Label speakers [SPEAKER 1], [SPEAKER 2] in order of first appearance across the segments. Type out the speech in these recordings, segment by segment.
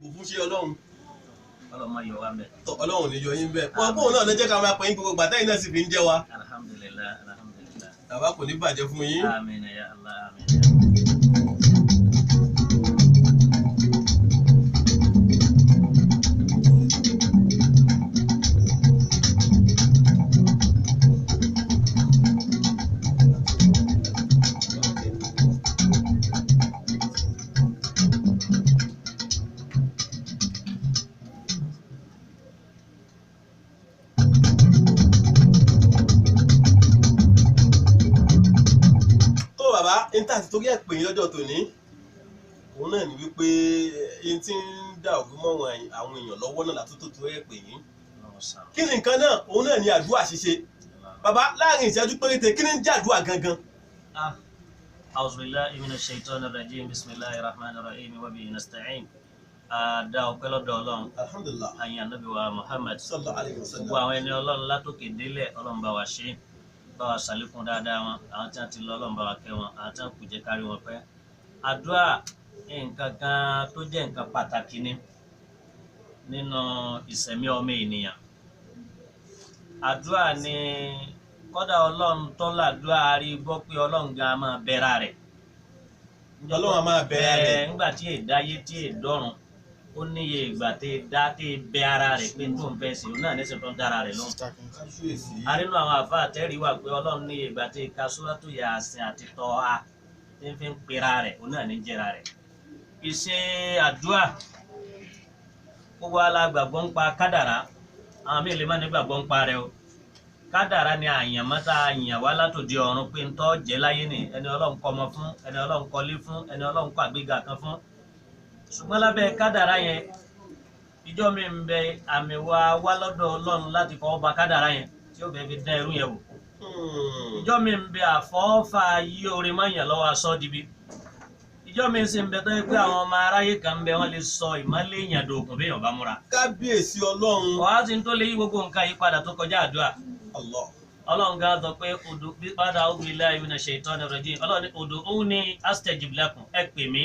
[SPEAKER 1] òfin ṣe Ọlọ́run
[SPEAKER 2] ọlọ́mọ yọ wá mẹ́.
[SPEAKER 1] Ọlọ́run ní yọ yín bẹ́ẹ̀ wọn kóun náà ló jẹ́ ká máa pè yín gbogbo gbàtẹ́ yìí náà sì fi ń jẹ́ wa
[SPEAKER 2] alhamdulillah alhamdulillah.
[SPEAKER 1] bàbá kò ní bàjẹ́ fún yín.
[SPEAKER 2] àmín ya Allah àmín ya Allah.
[SPEAKER 1] bàbá intanet torí ẹ̀ pè yín lọ́jọ́ tòní òun náà ní wípé yín tí ń dá ògùn mọ́ àwọn èèyàn lọ́wọ́ náà látúntò tó ẹ̀ pè yín kí ni nǹkan náà òun náà ní àdúrà ṣíṣe bàbá láàrin ìṣẹ́jú péréte kí ni ń jẹ́ àdúrà gangan.
[SPEAKER 2] A'udhu billahi minash shaitanir rajim bismillahir rahmanir rahim wa bihi nasta'in. Dá ọpẹ́ lọ́dọ̀ Ọlọ́run
[SPEAKER 1] alhamdulillah
[SPEAKER 2] àyìn ànábì wa Muhammad
[SPEAKER 1] sallallahu alaihi wasallam
[SPEAKER 2] gbogbo àwọn ẹni Ọlọ́run látòkè délẹ̀ Ọlọ́run bá wa ṣe bá wa ṣàlékún dáadáa wọn àwọn tí wọn ti lọ Ọlọ́run bá wa kẹ́ wọn àwọn tí wọn kù jẹ́ kárí wọn pẹ́. Àdúrà nǹkan kan tó jẹ́ nǹkan pàtàkì ni nínú ìṣẹ̀mí ọmọ ènìyàn. Àdúrà ni kódà Ọlọ́run tó làdúrà rí gbọ́ pé Ọlọ́run gan máa bẹ̀rẹ̀ rẹ̀.
[SPEAKER 1] Ọlọ́run máa bẹ̀rẹ̀ rẹ̀
[SPEAKER 2] nígbà tí èdáyé tí èdọ́run ó níye ìgbà tí dá tí bẹ ara rẹ̀ pé tó ń fẹ́ sí i náà nísìnyí tó ń dára rẹ̀ lóhùn. arínú àwọn àfa àtẹ́rì wà pé Ọlọ́run níye ìgbà tí ka Suratu Yasin àti Tọ́ha tí ń fi ń pera rẹ̀ ó náà ní jẹra rẹ̀. ìṣe àdúrà gbogbo alágbàgbọ́ ń pa kádàrá àwọn míì lè má ní gbàgbọ́ ń pa rẹ̀ o. kádàrá ni àyànmọ́ta àyàn wá látòdì ọ̀run pé ń tọ́ jẹ́ láyé ni ẹni Ọlọ́run kọ́mọ fún ẹni Ọlọ́run kọ́lé fún ẹni Ọlọ́run kọ́ àgbéga kan fún. ṣùgbọ́n lábẹ́ kádàrá yẹn ìjọ mi ń bẹ àmì wá lọ́dọ̀ Ọlọ́run láti fọwọ́ ba kádàrá yẹn tí ó fẹ́ fi dán irú yẹn wò. ìjọ mi ń bẹ àfọwọ́fà yí orin mọ́yàn lọ́wọ́ aṣọ dibi. ìjọ mi sì ń bẹ tó yẹ pé àwọn ọmọ aráyé kan ń bẹ wọ́n lè sọ ìmọ́lẹ̀ èèyàn dògùn bí èèyàn bá múra.
[SPEAKER 1] kábíyèsí Ọlọ́run.
[SPEAKER 2] wàá sì ń tó lè yí gbogbo nǹkan yìí padà tó kọjá àdúrà. Ọlọ́run gan sọ pé odò bípadà billahi minash shaitanir rajim Ọlọ́run ní ud'uni astajib lakum ẹ pè mí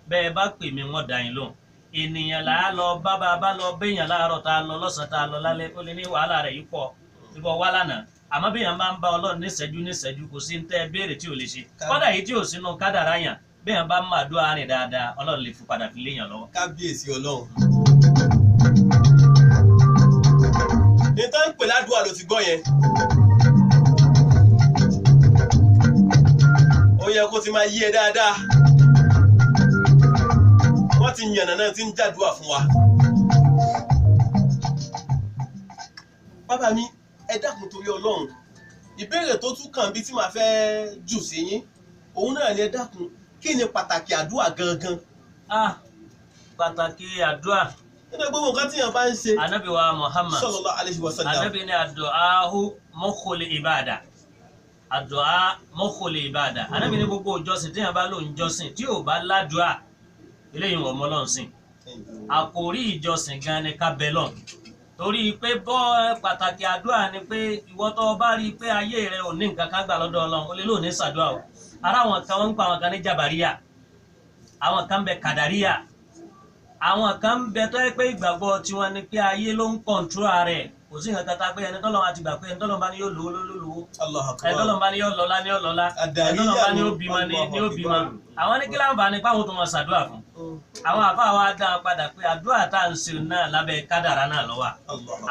[SPEAKER 2] bẹ́ẹ̀ bá pè mí wọ́n dá yín lóhùn. ènìyàn là á lọ bá lọ béèyàn láàárọ̀ tá a lọ lọ́sàn-án tá a lọ lálẹ́ ó lè ní wàhálà rẹ̀ yìí pọ̀ níbo wá lánàá àmọ́ béèyàn máa ń bá Ọlọ́run níṣẹ́jú kò sí ń tẹ́ béèrè tí ò lè ṣe kọ́dà yìí tí ò sínú kádàrá yàn béèyàn bá máa dúró àárín dáadáa Ọlọ́run lè fi padà fi léèyàn lọ́wọ́.
[SPEAKER 1] kábíyèsí Ọlọ́run. ní tán ń pè ládùúgbò ló ti gbọ́ yẹn. ó yẹ kó ti máa yí ẹ dáadáa wọ́n ti yànnà náà ti ń jàdúrà fún wa. bàbá mi ẹ dákun torí Ọlọ́run ìbéèrè tó tún kàn bí tí màá fẹ́ jù sí yín òun náà ni ẹ dákun kí ni pàtàkì àdúrà gangan.
[SPEAKER 2] pàtàkì àdúrà.
[SPEAKER 1] nínú gbogbo nǹkan tí yàn bá ń ṣe.
[SPEAKER 2] Ànábì wa Muhammad
[SPEAKER 1] sallallahu alaihi wasallam.
[SPEAKER 2] Ànábì ní ad-du'ahu mukhul ibada. Àdúà mukhul ibada. Ànábì ní gbogbo ìjọsìn tí yàn bá lò ń jọ́sìn tí ò bá ládùá eléyìí wọ́n mọ́ lọ́n sìn. àkòrí ìjọsìn gan ni ká bẹ lọ́n. torí pé pàtàkì àdúrà ni pé ìwọ tó bá rí i pé ayé rẹ ò ní nǹkan kan gbà lọ́dọ̀ Ọlọ́run ó lè lò ní ṣàdúrà o. ara àwọn kan wọ́n ń pa àwọn kan ní jàbàríyà àwọn kan bẹ kàdàríyà àwọn kan bẹ tó yẹ pé ìgbàgbọ́ tiwọn ni pé ayé ló ń kọ̀ǹtúrò rẹ̀ kò sí nǹkan kata pé ẹni tọ́lọ́run àti gbà pé ẹni tọ́lọ́run bá ní yóò lówó lówó ẹni tọ́lọ́run bá ní yóò lọ́lá ní yóò lọ́lá ẹni tọ́lọ́run bá ní yóò bímọ ní yóò bímọ àwọn ní kí láǹfààní páwọn tó mọ ṣàdúrà fún àwọn àfa wa dá a padà pé àdúrà tá à ń ṣe náà lábẹ́ kádàrá náà ló wà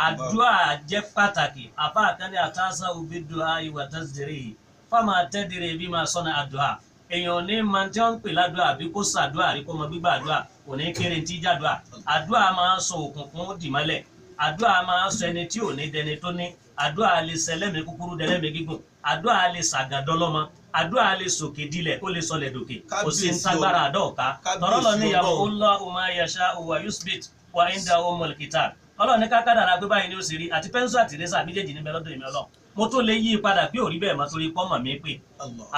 [SPEAKER 2] àdúrà jẹ́ pàtàkì àfa àkànní àtàṣà òbí dùn ìwà tẹ́sídẹ̀rẹ̀ fáwọn àtẹ́dẹ̀rẹ̀ bí máa sọ́nà àdúrà èèyàn ní máa tí wọ́n ń pè ládùúà àbí kó ṣàdúrà àrí kó mọ gbígbà àdúrà kò ní kéré tí jàdúà àdúrà máa ń sọ òkùnkùn dìmọ́lẹ̀ àdúrà máa ń sọ ẹni tí ò ní dẹni tó ní àdúrà lè ṣẹlẹ́mì kúkúrú dẹlẹ́mì gígùn àdúrà lè ṣàgàdọ́lọ́mọ àdúrà lè sòkè dilẹ̀ ó lè sọlẹ̀ dòkè kò sí ń tágbára àdọ́ọ̀ká tọ́rọ́lọ́ ní yamhullahu ma yasha'u wa yuthbit wa indahu ummul kitab Ọlọ́run ní kákàdàrà pé báyìí ni ó sì rí àti pẹ́ńsù àti rẹ́sà méjèèjì níbẹ̀ lọ́dọ̀ èmi Ọlọ́run mo tó lè yí padà pé ò rí bẹ́ẹ̀ mọ́ torí pọ́mọ̀ mi pé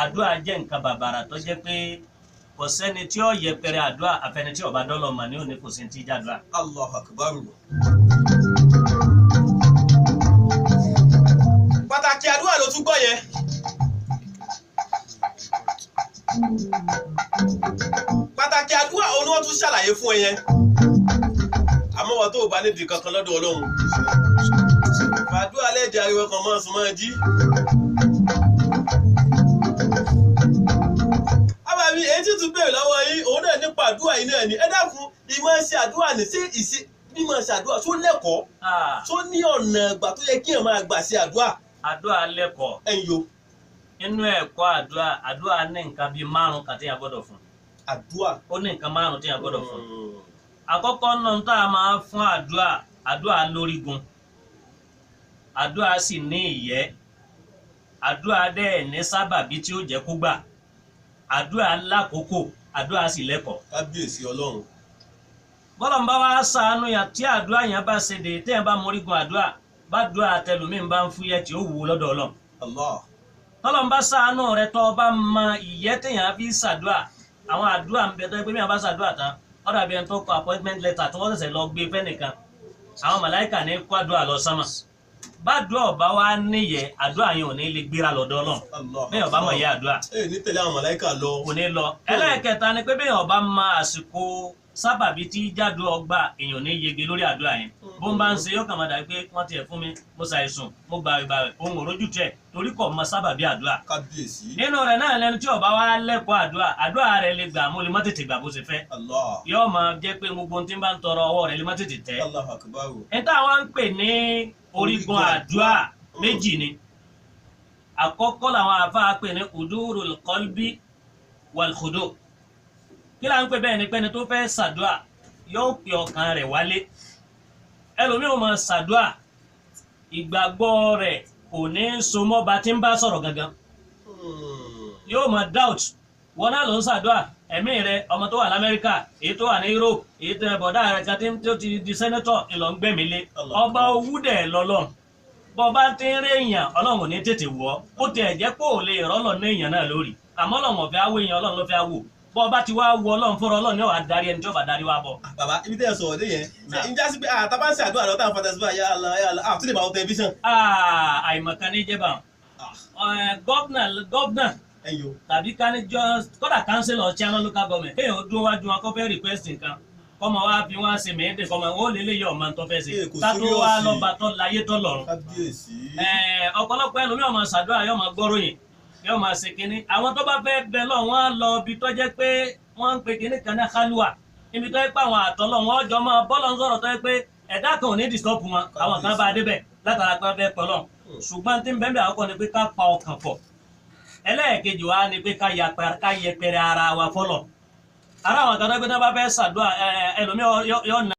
[SPEAKER 2] àdúrà jẹ́ nǹkan bàbàrà tó jẹ́ pé kò sẹ́ni tí ó yẹpẹrẹ àdúrà àfẹni tí ọba dọ́lọ̀ mọ̀ ní òní kò sí ti jàdúrà.
[SPEAKER 1] Allahu Akbar. pàtàkì àdúrà ló tún gbọ́ yẹn. pàtàkì àdúrà òun ni wọ́n tún ṣàlàyé fún ẹ yẹn. ọ tó bá nídìí kankan lọ́dọ̀ Ọlọ́run fàdúrà lẹ́jẹ̀ ariwo kan mọ́ sùn mọ́ jí. àbàmì èyí tí tún bèrè lọ́wọ́ yín òun náà nípa àdúrà yìí náà ni ẹ dákun ìmọ̀ ṣe àdúrà ní sí ìṣe mímọ̀ ṣe àdúrà tó lẹ́kọ̀ọ́ tó ní ọ̀nà ìgbà tó yẹ kí èèyàn máa gbà ṣe àdúrà.
[SPEAKER 2] àdúrà lẹ́kọ̀ọ́.
[SPEAKER 1] ẹ̀yin yo.
[SPEAKER 2] inú ẹ̀kọ́ àdúrà ní nǹkan bíi 5 kan tí a gbọ́dọ̀ fún.
[SPEAKER 1] àdúrà.
[SPEAKER 2] ó ní nǹkan 5 tí a gbọ́dọ̀ fún. àkọ́kọ́ náà tá a máa fún àdúrà lórígun. àdúrà sì ní ìyẹ́. àdúrà dẹ̀ ní sábàbí tí ó jẹ́ kó gbà. àdúrà lákòókò àdúrà sì lẹ́kọ̀ọ́.
[SPEAKER 1] kábíyèsí Ọlọ́run.
[SPEAKER 2] bọ́lọ̀n bá wá ṣàánú yàn tí àdúrà yẹn bá ṣe dé téèyàn bá morígun àdúrà bá dúrà tẹlòmíín bá ń fúyẹ́ tí ó wù ú lọ́dọ̀ Ọlọ́run.
[SPEAKER 1] Allah.
[SPEAKER 2] tọ́lọ́n bá ṣàánú rẹ tọ́ bá mọ ìyẹ́ téèyàn fi ṣàdúrà àwọn àdúrà ń bẹ tó yẹ pé bí wọ́n bá ṣàdúrà tán wọ́n dàbí ẹni tó kọ appointment letter tí wọ́n ṣẹ̀ṣẹ̀ lọ gbé fẹ́nìkan àwọn màláìkà ní kó àdúrà lọ sánmà bá dúrà ọba wa níyẹ àdúrà yẹn ò ní lè gbéra lọ́dọ̀ Ọlọ́run bẹ́ẹ̀ ọba mọ̀ yẹ àdúrà.
[SPEAKER 1] ní tẹ̀lé àwọn màláìkà lọ.
[SPEAKER 2] kò ní lọ. ẹlẹ́ẹ̀kẹta ni pé bẹ́ẹ̀ ọba mọ àsìkò sábàbí tí jádùá ọgbà èèyàn ní yege lórí àdúrà yẹn bó ń bá ń ṣe yóò kàn máa dà pé wọ́n tiẹ̀ fún mi mo ṣàìsùn mo gba ìgbà rẹ̀ ohun òrójú tẹ̀ torí kò mọ sábàbí àdúrà.
[SPEAKER 1] kábíyèsí.
[SPEAKER 2] nínú rẹ̀ náà lẹni tí ọba wa lẹ́kọ̀ọ́ àdúrà rẹ̀ lè gbà mo lè má tètè gbà bó ṣe fẹ́. yóò máa jẹ́ pé gbogbo ohun tí ń bá ń tọrọ ọwọ́ rẹ̀ lè má tètè tẹ́. níta wọn ń pè ní orígun àdúrà méjì ni àkọ́kọ́ làwọn àfáà pè ní udurul qalbi wal khudu. kí la ń pè bẹ́ẹ̀ ni pé ẹni tó fẹ́ ṣàdúà yóò pe ọkàn rẹ̀ wálé ẹlòmíì ò máa ṣàdúà ìgbàgbọ́ rẹ̀ kò ní so mọ́ bá tí ń bá sọ̀rọ̀ gangan yóò máa doubt wọn náà ló ń ṣàdúà ẹ̀mí rẹ̀ ọmọ tó wà lamẹ́ríkà èyí tó wà ní Europe èyí tó bọ̀dá rẹ̀ kan tí ó ti di sẹ́nẹ́tọ̀ ìlọ́ngbẹ̀mílé ọba owú dẹ̀ lọ́lọ́run bọ́ bá ti ń rí èèyàn Ọlọ́run ní tètè wọ́ ó tiẹ̀ jẹ́ pé ò lè rọ́lọ̀ ní èèyàn náà lórí àmọ́ Ọlọ́run ọ̀fẹ́ awó èèyàn Ọlọ́run ló fẹ́ awó bọ́ bá ti wá wọ Ọlọ́run fúnra Ọlọ́run ni ó wà darí ẹni tí ó bá darí wá bọ̀.
[SPEAKER 1] bàbá ibi tẹ́ ẹ sọ̀rọ̀ dé yẹn ǹjẹ́ sí pé àtàbá ń ṣe àdúrà lọ́tà ń fatẹ́sí báyà àtúndì máa wọ tẹlifíṣàn.
[SPEAKER 2] àìmọ̀kan ní jẹ́ bá gọ́vnà tàbí kọ́dà kánsílọ̀ chairman local government kéèyàn dúró wájú wọn kó fẹ́ request nǹkan kọ́mọ wá fi wọ́n ṣe mẹ́ẹ̀dẹ̀ kọ́mọ wọn ò lè lè yọ ọmọ tó fẹ́ ṣe tátó wá lọ́ba tó láyé tó lọ́run. ọ̀pọ̀lọpọ̀ ẹlòmíràn máa ṣàdúrà yóò máa gbọ́ròyìn yóò máa ṣe kínní àwọn tó bá fẹ́ bẹ lọ wọ́n á lọ ibi tó jẹ́ pé wọ́n ń pe kínní kan ní kálúwà ibi tó jẹ́ pé àwọn àtọ́lọ́ wọn ọjọ́ máa bọ́lọ̀ ń sọ̀rọ̀ tó jẹ́ pé ẹ̀dá kan ò ní disturb wọn àwọn kan bá débẹ̀ látara pé wọ́n fẹ́ pọ̀ lọ ṣùgbọ́n tí ń bẹ́ẹ̀ bẹ́ẹ̀ àkọ́kọ́ ni pé ká pa ọkàn pọ̀ ẹlẹ́ẹ̀kejì wa ni pé ká yẹpẹrẹ ara wa fọlọ̀ ara àwọn kan tó gbé tó bá fẹ́ ṣàdúrà ẹlòmíì yọ